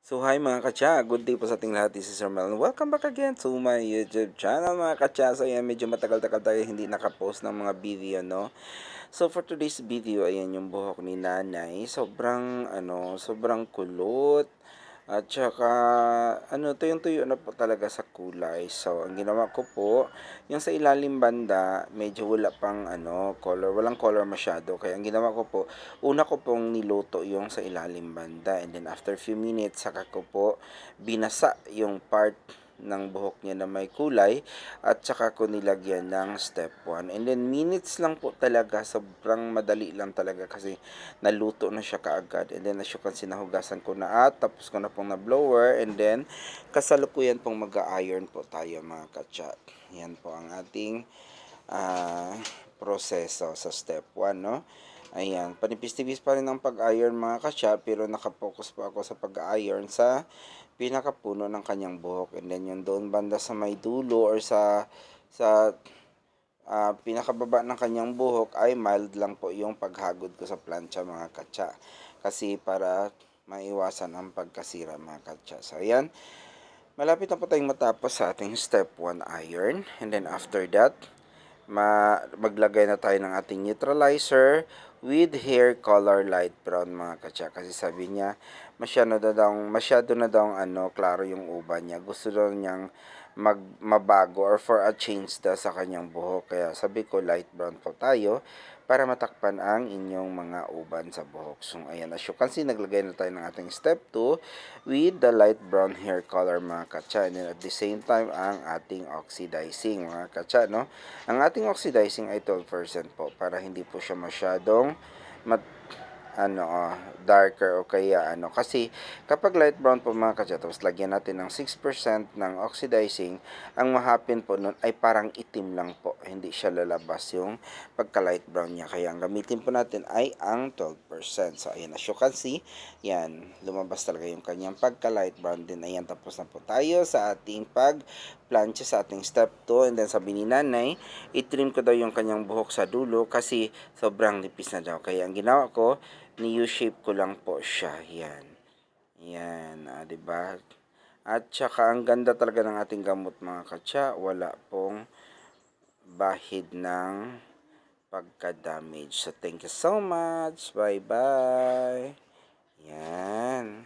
So hi mga katsa, good day po sa ating lahat. This is Sir Mel. Welcome back again to my YouTube channel mga katsa. So ayan, medyo matagal-tagal tayo hindi nakapost ng mga video, no? So for today's video, ayan yung buhok ni nanay. Sobrang kulot. At saka, tuyong-tuyo na po talaga sa kulay. So, ang ginawa ko po, yung sa ilalim banda, medyo wala pang color, walang color masyado. Kaya ang ginawa ko po, una ko pong niluto yung sa ilalim banda. And then after few minutes, saka ko po binasa yung part ng buhok niya na may kulay at saka ko nilagyan ng step 1. And then minutes lang po talaga, sobrang madali lang talaga kasi naluto na siya kaagad. And then as you can see, nahugasan ko na at tapos ko na pong na blower. And then kasalukuyan pong mag-iron po tayo mga katsa. Yan po ang ating proseso sa step 1, no? Ayan, panipis-tipis pa rin ang pag-iron mga katsa, pero nakapokus pa ako sa pag-iron sa pinakapuno ng kanyang buhok. And then yung doon banda sa may dulo or sa pinakababa ng kanyang buhok ay mild lang po yung paghagod ko sa plancha mga katsa. Kasi para maiwasan ang pagkasira mga katsa. So ayan, malapit na po tayong matapos sa ating step 1 iron. And then after that, maglagay na tayo ng ating neutralizer with hair color light brown mga katsa. Kasi sabi niya, masyado na daw klaro yung uban niya. Gusto daw niyang mabago or for a change daw sa kanyang buhok. Kaya sabi ko light brown po tayo para matakpan ang inyong mga uban sa buhok. So ayan, as you can see, naglagay na tayo ng ating step 2 with the light brown hair color mga katsa. And then at the same time, ang ating oxidizing mga katsa, no? Ang ating oxidizing ay 12% po para hindi po siya masyadong darker o kaya kasi kapag light brown po mga katsa, tapos lagyan natin ng 6% ng oxidizing, ang mahapin po nun ay parang itim lang po, hindi siya lalabas yung pagka light brown niya. Kaya ang gamitin po natin ay ang 12%. So ayan, as you can see, yan, lumabas talaga yung kanyang pagka light brown din. Ayan, tapos na po tayo sa ating plancha sa ating step 2. And then sabi ni nanay, itrim ko daw yung kanyang buhok sa dulo kasi sobrang nipis na daw. Kaya ang ginawa ko, ni-U-shape ko lang po siya. Yan. Yan, 'di ba? At saka ang ganda talaga ng ating gamot mga katsa, wala pong bahid ng pagka-damage. So thank you so much. Bye-bye. Yan.